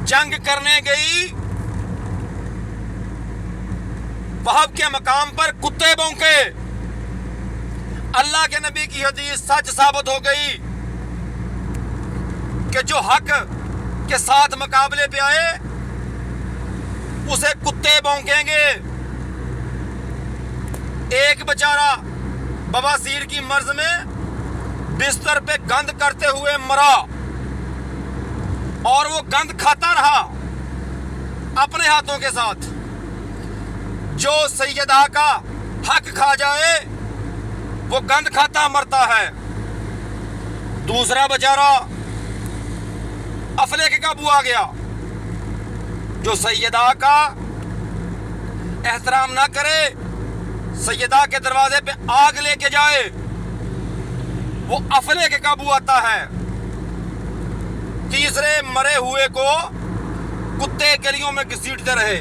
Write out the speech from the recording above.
जंग करने गई, वहाब के मकाम पर कुत्ते भौंके। अल्लाह के नबी की हदीस सच साबित हो गई कि जो हक के साथ मुकाबले पे आए उसे कुत्ते भौंकेंगे। एक बेचारा बवासीर की मर्ज में बिस्तर पे गंद करते हुए मरा और वो गंद खाता रहा अपने हाथों के साथ। जो सैयदा का हक खा जाए वो गंद खाता मरता है। दूसरा बेचारा अफले के काबू आ गया, जो सैयदा का एहतराम ना करे, सैयदा के दरवाजे पे आग लेके जाए, वो अफले के काबू आता है। तीसरे मरे हुए को कुत्ते गलियों में घसीटते रहे।